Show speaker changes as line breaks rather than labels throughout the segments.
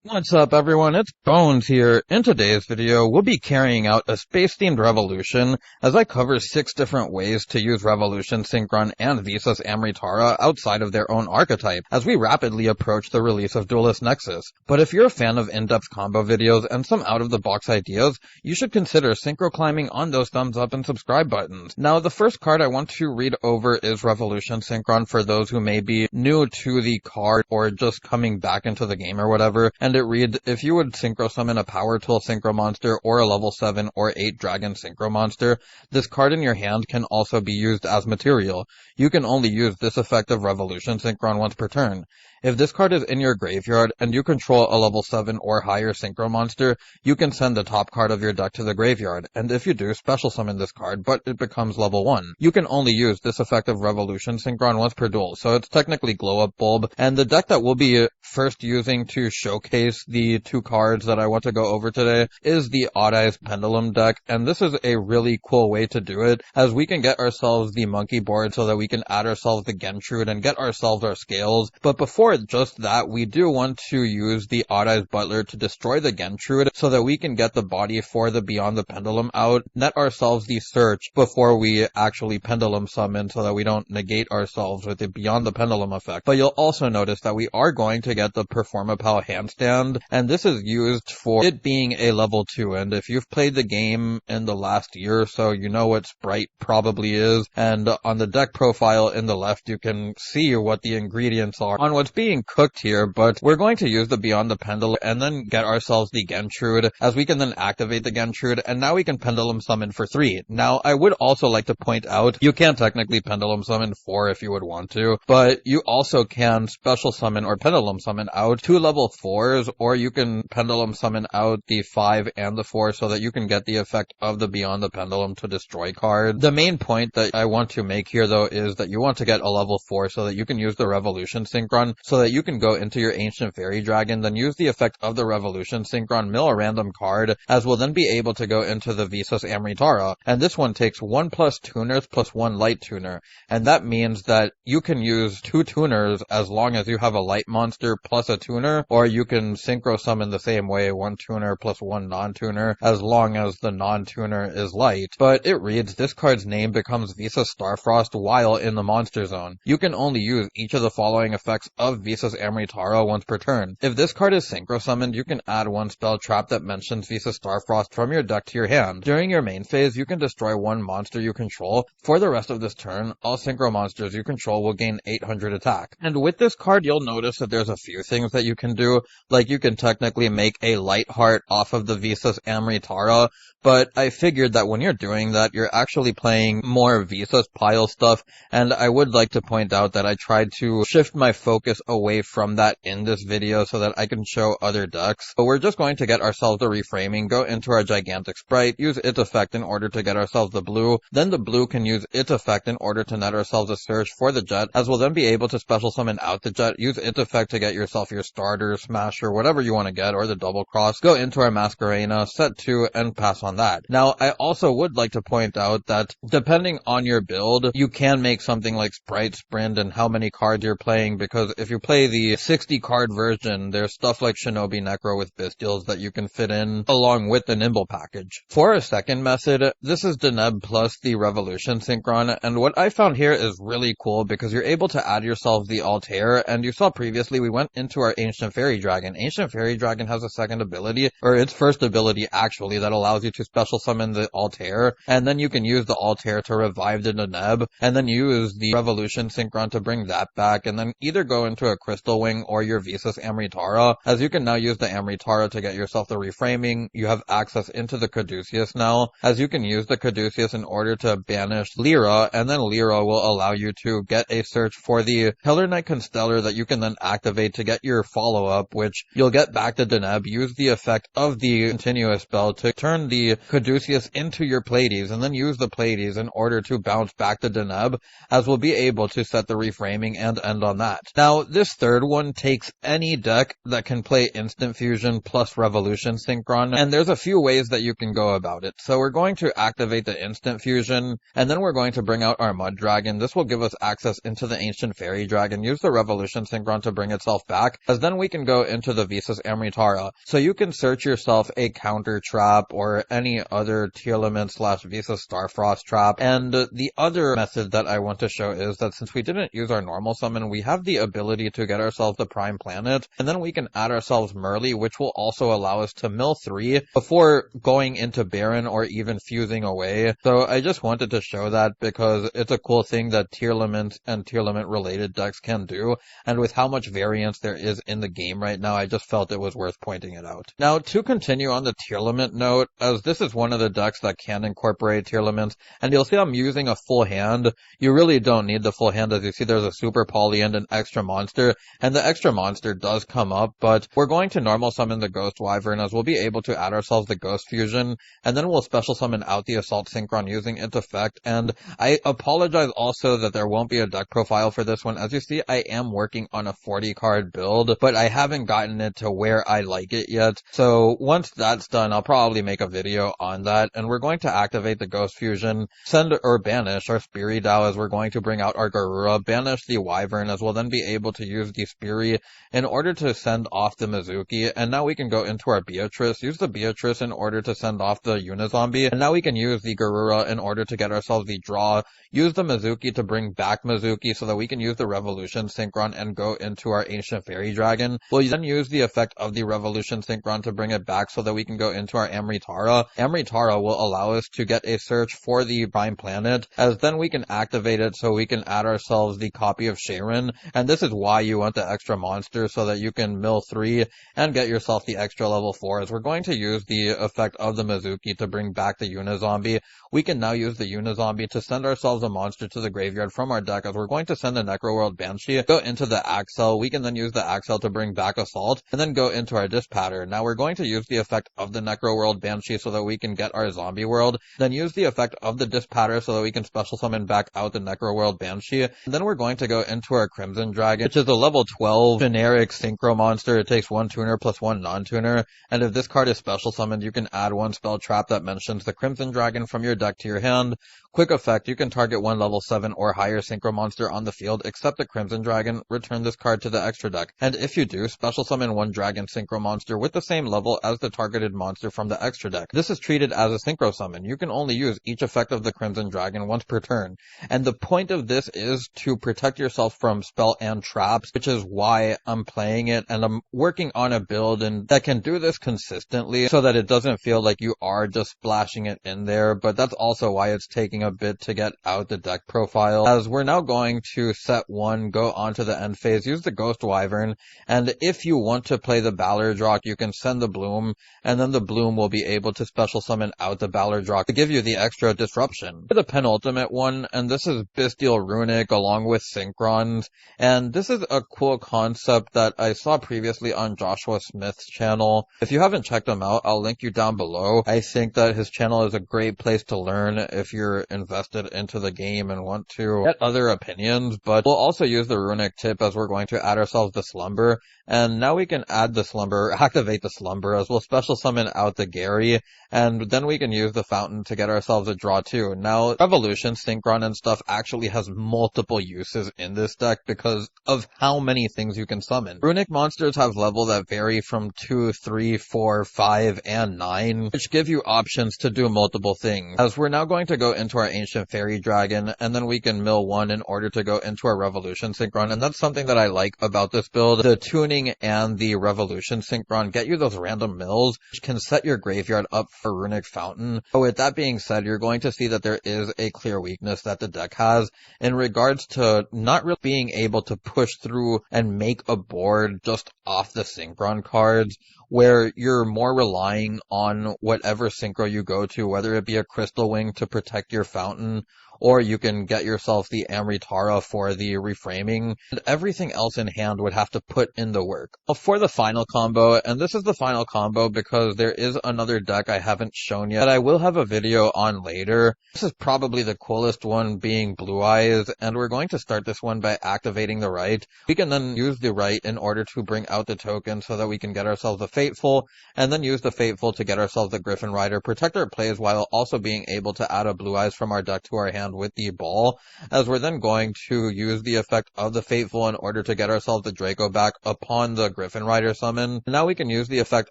What's up, everyone? It's Bones here. In today's video, we'll be carrying out a space-themed revolution as I cover 6 different ways to use Revolution, Synchron, and Visa's Amritara outside of their own archetype as we rapidly approach the release of Duelist Nexus. But if you're a fan of in-depth combo videos and some out-of-the-box ideas, you should consider synchro climbing on those thumbs up and subscribe buttons. Now, the first card I want to read over is Revolution Synchron for those who may be new to the card or just coming back into the game or whatever, and it reads, if you would synchro summon a power tool synchro monster or a level 7 or 8 dragon synchro monster, this card in your hand can also be used as material. You can only use this effect of Revolution Synchron once per turn. If this card is in your graveyard and you control a level 7 or higher synchro monster, you can send the top card of your deck to the graveyard, and if you do, special summon this card, but it becomes level 1. You can only use this effect of Revolution Synchron once per duel, so it's technically Glow Up Bulb, and the deck that we'll be first using to showcase the 2 cards that I want to go over today is the Odd Eyes Pendulum deck, and this is a really cool way to do it, as we can get ourselves the monkey board so that we can add ourselves the Gentrude and get ourselves our scales, but before just that, we do want to use the Odd Eyes Butler to destroy the Gentrude so that we can get the body for the Beyond the Pendulum out, net ourselves the search before we actually Pendulum summon so that we don't negate ourselves with the Beyond the Pendulum effect. But you'll also notice that we are going to get the Performapal handstand, and this is used for it being a level 2, and if you've played the game in the last year or so, you know what Sprite probably is, and on the deck profile in the left you can see what the ingredients are on what's being cooked here, but we're going to use the Beyond the Pendulum and then get ourselves the Gentrude, as we can then activate the Gentrude, and now we can Pendulum summon for 3. Now, I would also like to point out, you can technically Pendulum summon 4 if you would want to, but you also can special summon or Pendulum summon out 2 level 4s, or you can Pendulum summon out the 5 and the 4 so that you can get the effect of the Beyond the Pendulum to destroy card. The main point that I want to make here, though, is that you want to get a level 4 so that you can use the Revolution Synchron, so that you can go into your Ancient Fairy Dragon, then use the effect of the Revolution Synchron, mill a random card, as we'll then be able to go into the Visa's Amritara, and this one takes 1+ tuners plus 1 light tuner, and that means that you can use 2 tuners as long as you have a light monster plus a tuner, or you can synchro summon the same way, 1 tuner plus 1 non-tuner, as long as the non-tuner is light. But it reads, this card's name becomes Visa Starfrost while in the monster zone. You can only use each of the following effects of Visa's Amritara once per turn. If this card is synchro summoned, you can add 1 spell trap that mentions Visa Starfrost from your deck to your hand. During your main phase, you can destroy 1 monster you control. For the rest of this turn, all synchro monsters you control will gain 800 attack. And with this card, you'll notice that there's a few things that you can do, like you can technically make a light heart off of the Visa's Amritara, but I figured that when you're doing that, you're actually playing more Visa's pile stuff, and I would like to point out that I tried to shift my focus away from that in this video so that I can show other decks. But we're just going to get ourselves the reframing, go into our Gigantic Sprite, use its effect in order to get ourselves the blue, then the blue can use its effect in order to net ourselves a search for the jet, as we'll then be able to special summon out the jet, use its effect to get yourself your starter, smasher, whatever you want to get, or the double cross, go into our Masquerena, set 2, and pass on that. Now, I also would like to point out that depending on your build, you can make something like Sprite Sprint and how many cards you're playing, because if you play the 60 card version, there's stuff like Shinobi Necro with Bestials that you can fit in along with the Nimble package. For our second method, this is Deneb plus the Revolution Synchron, and what I found here is really cool because you're able to add yourself the Altair, and you saw previously we went into our Ancient Fairy Dragon. Ancient Fairy Dragon has a second ability, or its first ability actually, that allows you to special summon the Altair, and then you can use the Altair to revive the Deneb, and then use the Revolution Synchron to bring that back, and then either go into a Crystal Wing or your Visa's Amritara, as you can now use the Amritara to get yourself the reframing. You have access into the Caduceus now, as you can use the Caduceus in order to banish Lyra, and then Lyra will allow you to get a search for the Tellarknight Constellar that you can then activate to get your follow-up, which you'll get back to Deneb, use the effect of the continuous spell to turn the Caduceus into your Pleiades, and then use the Pleiades in order to bounce back to Deneb, as we'll be able to set the reframing and end on that. Now, this third one takes any deck that can play Instant Fusion plus Revolution Synchron, and there's a few ways that you can go about it. So we're going to activate the Instant Fusion, and then we're going to bring out our Mud Dragon. This will give us access into the Ancient Fairy Dragon, use the Revolution Synchron to bring itself back, as then we can go into the Visas Amritara. So you can search yourself a counter trap or any other Tearlaments / Visa Starfrost trap. And the other method that I want to show is that since we didn't use our normal summon, we have the ability to get ourselves the Prime Planet, and then we can add ourselves Merly, which will also allow us to mill 3 before going into Baron or even fusing away. So I just wanted to show that because it's a cool thing that Tearlament and Tearlament related decks can do, and with how much variance there is in the game right now, I just felt it was worth pointing it out. Now, to continue on the Tearlament note, as this is one of the decks that can incorporate Tearlaments, and you'll see I'm using a full hand. You really don't need the full hand. As you see, there's a Super Poly and an extra monster, and the extra monster does come up, but we're going to normal summon the Ghost Wyvern, as we'll be able to add ourselves the Ghost Fusion, and then we'll special summon out the Assault Synchron using its effect. And I apologize also that there won't be a deck profile for this one. As you see, I am working on a 40 card build, but I haven't gotten it to where I like it yet. So once that's done, I'll probably make a video on that, and we're going to activate the Ghost Fusion, send or banish our Spiridow, as we're going to bring out our Garura, banish the Wyvern, as we'll then be able to use the Spiri in order to send off the Mizuki. And now we can go into our Beatrice, use the Beatrice in order to send off the Unizombie, and now we can use the Garura in order to get ourselves the draw, use the Mizuki to bring back Mizuki so that we can use the Revolution Synchron and go into our Ancient Fairy Dragon. We'll then use the effect of the Revolution Synchron to bring it back so that we can go into our Amritara. Amritara will allow us to get a search for the Prime Planet, as then we can activate it so we can add ourselves the copy of Sharon, and this is why you want the extra monster, so that you can mill 3 and get yourself the extra level 4. As we're going to use the effect of the Mizuki to bring back the Unizombie, we can now use the Unizombie to send ourselves a monster to the graveyard from our deck, as we're going to send the Necroworld Banshee, go into the Axel. We can then use the Axel to bring back Assault, and then go into our Dispatter. Now we're going to use the effect of the Necroworld Banshee so that we can get our Zombie World, then use the effect of the Dispatter so that we can special summon back out the Necroworld Banshee, and then we're going to go into our Crimson Dragon, which is a level 12 generic synchro monster. It takes 1 tuner plus 1 non-tuner, and if this card is special summoned, you can add 1 spell trap that mentions the Crimson Dragon from your deck to your hand. Quick effect, you can target 1 level 7 or higher synchro monster on the field except the Crimson Dragon, return this card to the extra deck, and if you do, special summon 1 dragon synchro monster with the same level as the targeted monster from the extra deck. This is treated as a synchro summon. You can only use each effect of the Crimson Dragon once per turn, and the point of this is to protect yourself from spell and traps, which is why I'm playing it, and I'm working on a build and that can do this consistently so that it doesn't feel like you are just splashing it in there, but that's also why it's taking a bit to get out the deck profile. As we're now going to set 1, go on to the end phase, use the Ghost Wyvern, and if you want to play the Ballardrock, you can send the Bloom, and then the Bloom will be able to special summon out the Ballardrock to give you the extra disruption. The penultimate one, and this is Bestial Runick along with Synchrons, and this is a cool concept that I saw previously on Joshua Smith's channel. If you haven't checked him out, I'll link you down below. I think that his channel is a great place to learn if you're invested into the game and want to get other opinions, but we'll also use the Runick tip as we're going to add ourselves the Slumber, and now we can add the Slumber, activate the Slumber, as we'll special summon out the Gary, and then we can use the Fountain to get ourselves a draw too. Now, Revolution, Synchron, and stuff actually has multiple uses in this deck because of how many things you can summon. Runick monsters have level that vary from 2, 3, 4, 5, and 9, which give you options to do multiple things. As we're now going to go into our Ancient Fairy Dragon, and then we can mill 1 in order to go into our Revolution Synchron, and that's something that I like about this build. The tuning and the Revolution Synchron get you those random mills, which can set your graveyard up for Runick Fountain. But with that being said, you're going to see that there is a clear weakness that the deck has in regards to not really being able to push through and make a board just off the Synchron cards, where you're more relying on whatever synchro you go to, whether it be a Crystal Wing to protect your Fountain, or you can get yourself the Amritara for the reframing, and everything else in hand would have to put in the work. For the final combo, and this is the final combo because there is another deck I haven't shown yet that I will have a video on later. This is probably the coolest one, being Blue Eyes, and we're going to start this one by activating the right. We can then use the right in order to bring out the token so that we can get ourselves a Fateful, and then use the Fateful to get ourselves the Griffin Rider, protect our plays while also being able to add a Blue Eyes from our deck to our hand with the ball, as we're then going to use the effect of the Fateful in order to get ourselves the Draco back upon the Griffin Rider summon. Now we can use the effect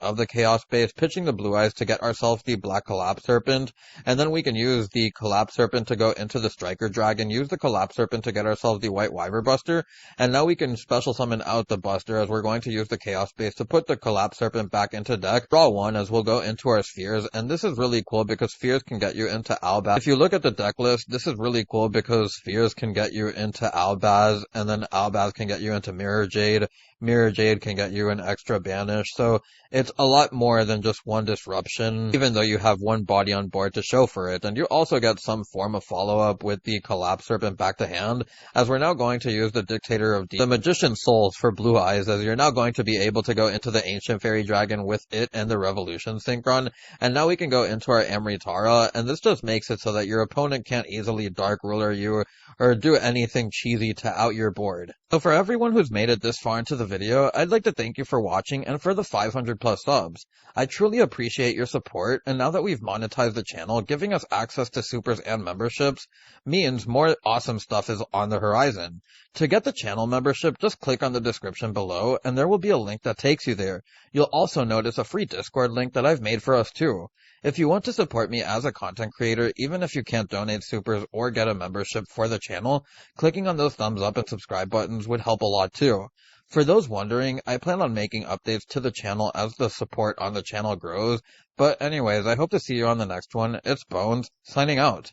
of the Chaos Base, pitching the Blue Eyes to get ourselves the Black Collapse Serpent, and then we can use the Collapse Serpent to go into the Striker Dragon, use the Collapse Serpent to get ourselves the White Wyvern Buster, and now we can special summon out the Buster as we're going to use the Chaos Base to put the Collapse Serpent back into deck, draw one as we'll go into our Spheres, and this is really cool because Spheres can get you into Albaz. If you look at the deck list, this is really cool because Spheres can get you into Albaz, and then Albaz can get you into Mirror Jade. Mirror Jade can get you an extra banish, so it's a lot more than just one disruption, even though you have one body on board to show for it, and you also get some form of follow-up with the Collapse Serpent back to hand, as we're now going to use the Dictator of the Magician's Souls for Blue Eyes, as you're now going to be able to go into the Ancient Fairy Dragon with it and the Revolution Synchron, and now we can go into our Amritara, and this just makes it so that your opponent can't easily Dark Ruler you or do anything cheesy to out your board. So for everyone who's made it this far into the video, I'd like to thank you for watching and for the 500 plus subs. I truly appreciate your support, and now that we've monetized the channel, giving us access to supers and memberships means more awesome stuff is on the horizon. To get the channel membership, just click on the description below, and there will be a link that takes you there. You'll also notice a free Discord link that I've made for us too. If you want to support me as a content creator, even if you can't donate supers or get a membership for the channel, clicking on those thumbs up and subscribe buttons would help a lot too. For those wondering, I plan on making updates to the channel as the support on the channel grows, but anyways, I hope to see you on the next one. It's Bones, signing out.